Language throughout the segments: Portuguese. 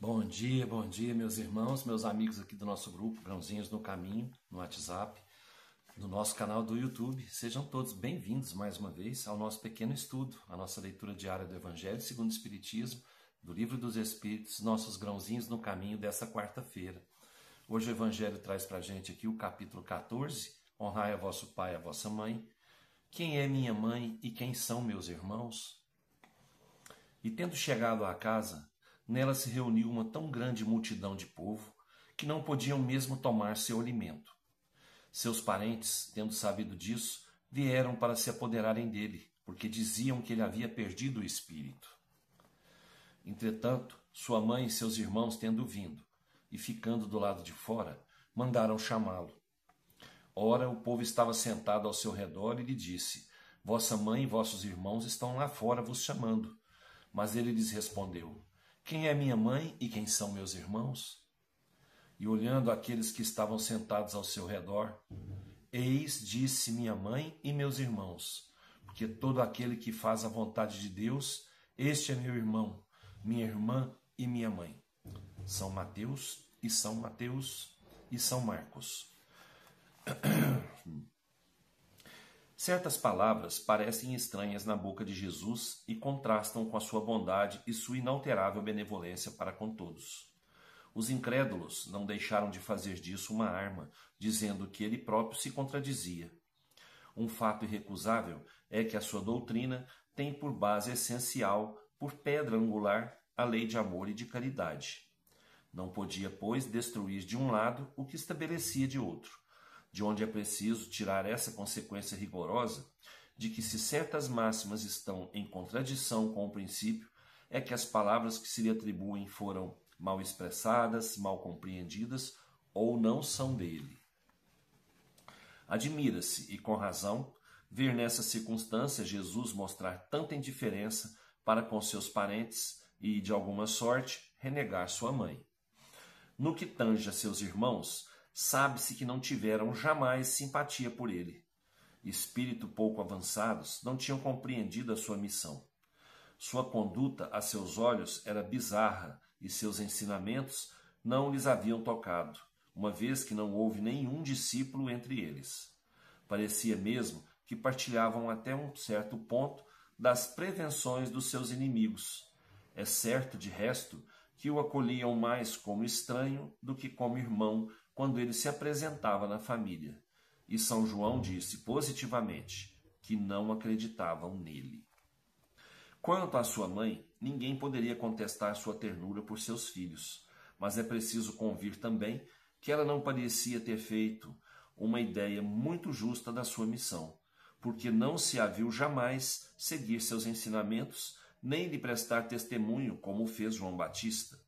Bom dia, meus irmãos, meus amigos aqui do nosso grupo, Grãozinhos no Caminho, no WhatsApp, no nosso canal do YouTube. Sejam todos bem-vindos mais uma vez ao nosso pequeno estudo, a nossa leitura diária do Evangelho segundo o Espiritismo, do Livro dos Espíritos, nossos Grãozinhos no Caminho dessa quarta-feira. Hoje o Evangelho traz para a gente aqui o capítulo 14, Honrai a vosso pai e a vossa mãe. Quem é minha mãe e quem são meus irmãos? E tendo chegado à casa, nela se reuniu uma tão grande multidão de povo que não podiam mesmo tomar seu alimento. Seus parentes, tendo sabido disso, vieram para se apoderarem dele, porque diziam que ele havia perdido o espírito. Entretanto, sua mãe e seus irmãos, tendo vindo e ficando do lado de fora, mandaram chamá-lo. Ora, o povo estava sentado ao seu redor e lhe disse: Vossa mãe e vossos irmãos estão lá fora vos chamando. Mas ele lhes respondeu: Quem é minha mãe e quem são meus irmãos? E olhando aqueles que estavam sentados ao seu redor, eis, disse, minha mãe e meus irmãos, porque todo aquele que faz a vontade de Deus, este é meu irmão, minha irmã e minha mãe. São Mateus e São Mateus e São Marcos. Certas palavras parecem estranhas na boca de Jesus e contrastam com a sua bondade e sua inalterável benevolência para com todos. Os incrédulos não deixaram de fazer disso uma arma, dizendo que ele próprio se contradizia. Um fato irrecusável é que a sua doutrina tem por base essencial, por pedra angular, a lei de amor e de caridade. Não podia, pois, destruir de um lado o que estabelecia de outro, de onde é preciso tirar essa consequência rigorosa de que, se certas máximas estão em contradição com o princípio, é que as palavras que se lhe atribuem foram mal expressadas, mal compreendidas ou não são dele. Admira-se, e com razão, ver nessa circunstância Jesus mostrar tanta indiferença para com seus parentes e, de alguma sorte, renegar sua mãe. No que tange a seus irmãos, sabe-se que não tiveram jamais simpatia por ele. Espírito pouco avançados, não tinham compreendido a sua missão. Sua conduta, a seus olhos, era bizarra e seus ensinamentos não lhes haviam tocado, uma vez que não houve nenhum discípulo entre eles. Parecia mesmo que partilhavam até um certo ponto das prevenções dos seus inimigos. É certo, de resto, que o acolhiam mais como estranho do que como irmão quando ele se apresentava na família. E São João disse positivamente que não acreditavam nele. Quanto à sua mãe, ninguém poderia contestar sua ternura por seus filhos, mas é preciso convir também que ela não parecia ter feito uma ideia muito justa da sua missão, porque não se a viu jamais seguir seus ensinamentos, nem lhe prestar testemunho como fez João Batista.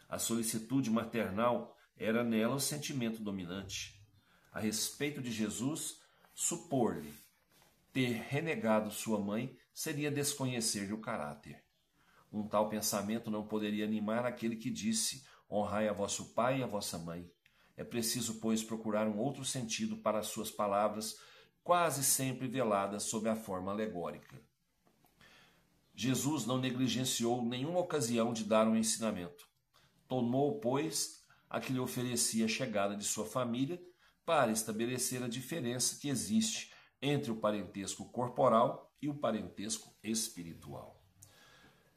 A solicitude maternal era nela o sentimento dominante. A respeito de Jesus, supor-lhe ter renegado sua mãe seria desconhecer-lhe o caráter. Um tal pensamento não poderia animar aquele que disse: honrai a vosso pai e a vossa mãe. É preciso, pois, procurar um outro sentido para as suas palavras, quase sempre veladas sob a forma alegórica. Jesus não negligenciou nenhuma ocasião de dar um ensinamento. Tomou, pois, a que lhe oferecia a chegada de sua família para estabelecer a diferença que existe entre o parentesco corporal e o parentesco espiritual.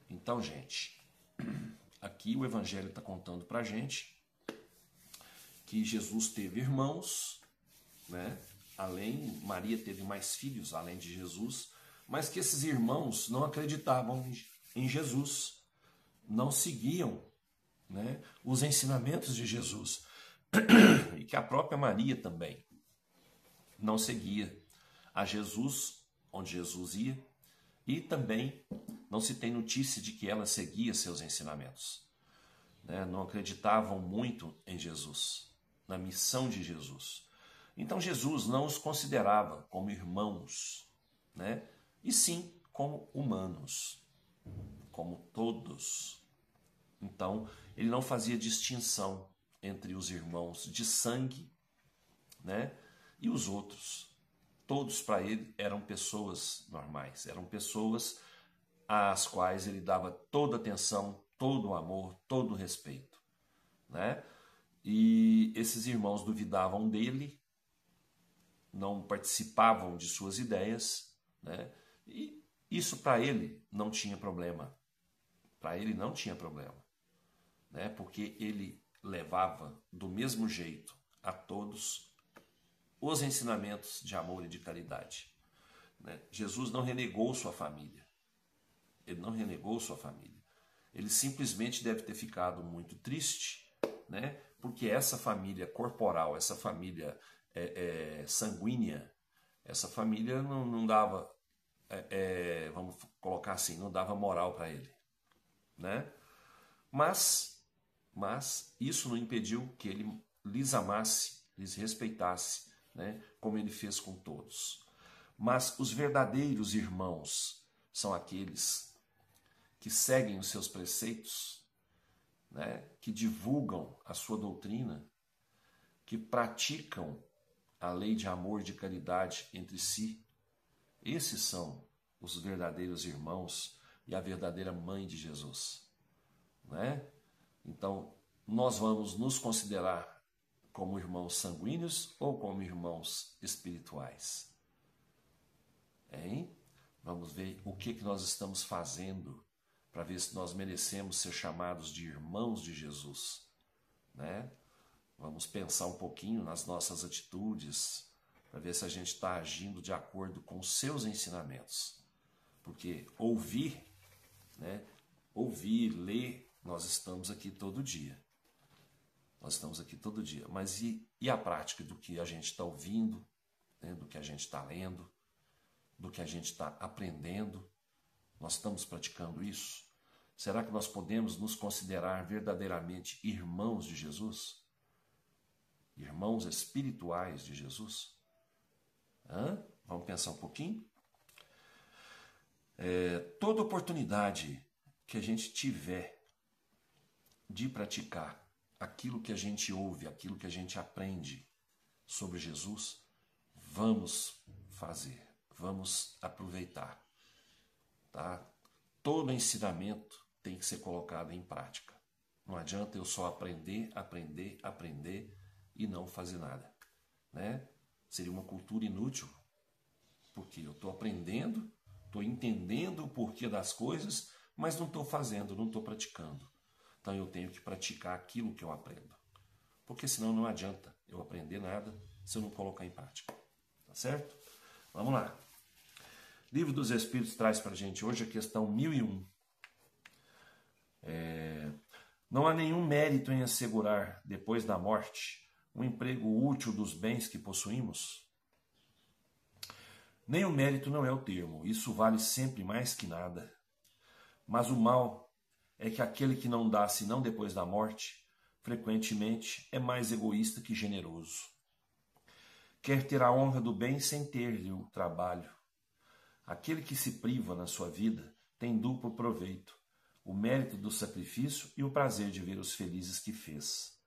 Então, gente, aqui o Evangelho está contando para a gente que Jesus teve irmãos, né? Maria teve mais filhos além de Jesus, mas que esses irmãos não acreditavam em Jesus, não seguiam, né, os ensinamentos de Jesus, e que a própria Maria também não seguia a Jesus onde Jesus ia, e também não se tem notícia de que ela seguia seus ensinamentos, né? Não acreditavam muito em Jesus, na missão de Jesus. Então Jesus não os considerava como irmãos, né? E sim como humanos, como todos. Então, ele não fazia distinção entre os irmãos de sangue, né, e os outros. Todos para ele eram pessoas normais, eram pessoas às quais ele dava toda atenção, todo o amor, todo o respeito, né? E esses irmãos duvidavam dele, não participavam de suas ideias, né? E isso para ele não tinha problema. Para ele não tinha problema, né? Porque ele levava do mesmo jeito a todos os ensinamentos de amor e de caridade, né? Jesus não renegou sua família. Ele não renegou sua família. Ele simplesmente deve ter ficado muito triste, né? Porque essa família corporal, essa família sanguínea, essa família não dava, vamos colocar assim, não dava moral para ele, né? Mas isso não impediu que ele lhes amasse, lhes respeitasse, né? Como ele fez com todos. Mas os verdadeiros irmãos são aqueles que seguem os seus preceitos, né? Que divulgam a sua doutrina, que praticam a lei de amor e de caridade entre si. Esses são os verdadeiros irmãos e a verdadeira mãe de Jesus, né? Então, nós vamos nos considerar como irmãos sanguíneos ou como irmãos espirituais? Hein? Vamos ver o que nós estamos fazendo para ver se nós merecemos ser chamados de irmãos de Jesus, né? Vamos pensar um pouquinho nas nossas atitudes para ver se a gente está agindo de acordo com os seus ensinamentos. Porque ouvir, né? Ouvir, ler, nós estamos aqui todo dia. Nós estamos aqui todo dia. Mas e a prática do que a gente está ouvindo, né? Do que a gente está lendo, do que a gente está aprendendo? Nós estamos praticando isso? Será que nós podemos nos considerar verdadeiramente irmãos de Jesus? Irmãos espirituais de Jesus? Vamos pensar um pouquinho? Toda oportunidade que a gente tiver de praticar aquilo que a gente ouve, aquilo que a gente aprende sobre Jesus, vamos fazer, vamos aproveitar, tá? Todo ensinamento tem que ser colocado em prática. Não adianta eu só aprender e não fazer nada, né? Seria uma cultura inútil, porque eu estou aprendendo, estou entendendo o porquê das coisas, mas não estou fazendo, não estou praticando. Então eu tenho que praticar aquilo que eu aprendo, porque senão não adianta eu aprender nada se eu não colocar em prática, tá certo? Vamos lá. Livro dos Espíritos traz para a gente hoje a questão 1001. Não há nenhum mérito em assegurar, depois da morte, um emprego útil dos bens que possuímos? Nem o mérito não é o termo, isso vale sempre mais que nada. Mas o mal é que aquele que não dá senão depois da morte, frequentemente é mais egoísta que generoso. Quer ter a honra do bem sem ter-lhe o trabalho. Aquele que se priva na sua vida tem duplo proveito, o mérito do sacrifício e o prazer de ver os felizes que fez.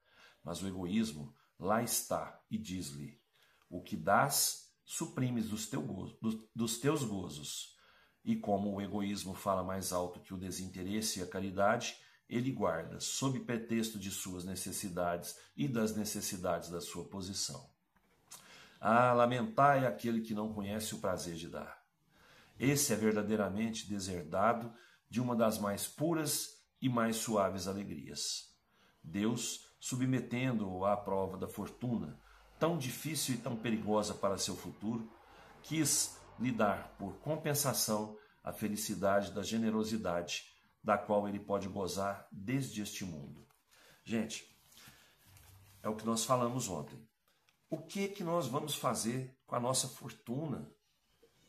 Mas o egoísmo lá está e diz-lhe: o que dás, suprimes dos teus gozos. E como o egoísmo fala mais alto que o desinteresse e a caridade, ele guarda, sob pretexto de suas necessidades e das necessidades da sua posição. Lamentai aquele que não conhece o prazer de dar. Esse é verdadeiramente deserdado de uma das mais puras e mais suaves alegrias. Deus, submetendo-o à prova da fortuna, tão difícil e tão perigosa para seu futuro, quis lhe dar por compensação a felicidade da generosidade, da qual ele pode gozar desde este mundo. Gente, é o que nós falamos ontem. O que nós vamos fazer com a nossa fortuna,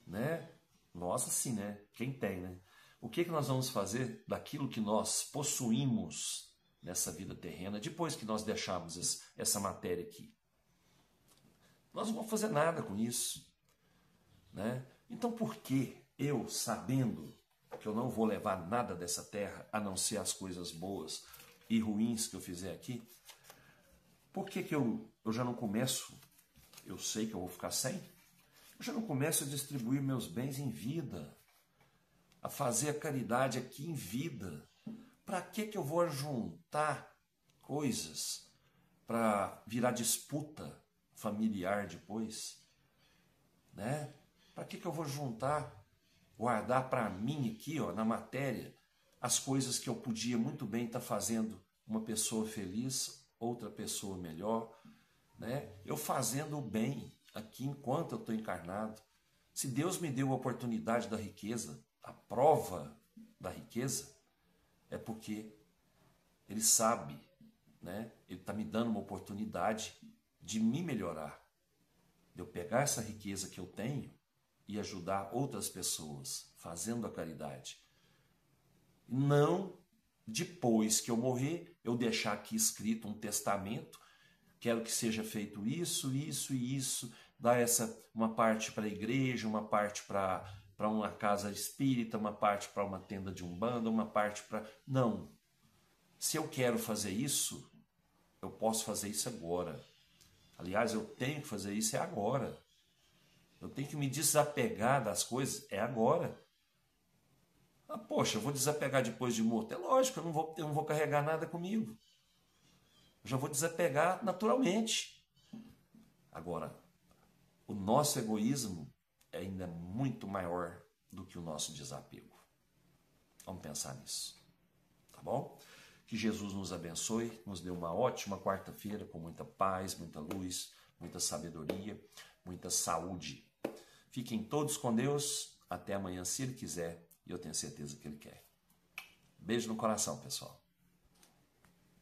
né? Nossa, sim, né? Quem tem, né? O que nós vamos fazer daquilo que nós possuímos nessa vida terrena, depois que nós deixarmos essa matéria aqui? Nós não vamos fazer nada com isso, né? Então por que eu, sabendo que eu não vou levar nada dessa terra, a não ser as coisas boas e ruins que eu fizer aqui, por que eu já não começo, eu sei que eu vou ficar sem, eu já não começo a distribuir meus bens em vida, a fazer a caridade aqui em vida, Para que eu vou juntar coisas para virar disputa familiar depois? Né? Para que eu vou juntar, guardar para mim aqui, ó, na matéria, as coisas que eu podia muito bem estar fazendo uma pessoa feliz, outra pessoa melhor, né? Eu fazendo o bem aqui enquanto eu estou encarnado. Se Deus me deu a oportunidade da riqueza, a prova da riqueza, é porque Ele sabe, né? Ele está me dando uma oportunidade de me melhorar, de eu pegar essa riqueza que eu tenho e ajudar outras pessoas, fazendo a caridade. Não depois que eu morrer, eu deixar aqui escrito um testamento, quero que seja feito isso, isso e isso, dar uma parte para a igreja, uma parte para uma casa espírita, uma parte para uma tenda de umbanda, uma parte para... Não. Se eu quero fazer isso, eu posso fazer isso agora. Aliás, eu tenho que fazer isso agora. Eu tenho que me desapegar das coisas agora. Ah, poxa, eu vou desapegar depois de morto? É lógico, eu não vou carregar nada comigo. Eu já vou desapegar naturalmente. Agora, o nosso egoísmo é ainda muito maior do que o nosso desapego. Vamos pensar nisso. Tá bom? Que Jesus nos abençoe, nos dê uma ótima quarta-feira com muita paz, muita luz, muita sabedoria, muita saúde. Fiquem todos com Deus. Até amanhã, se Ele quiser, e eu tenho certeza que Ele quer. Beijo no coração, pessoal.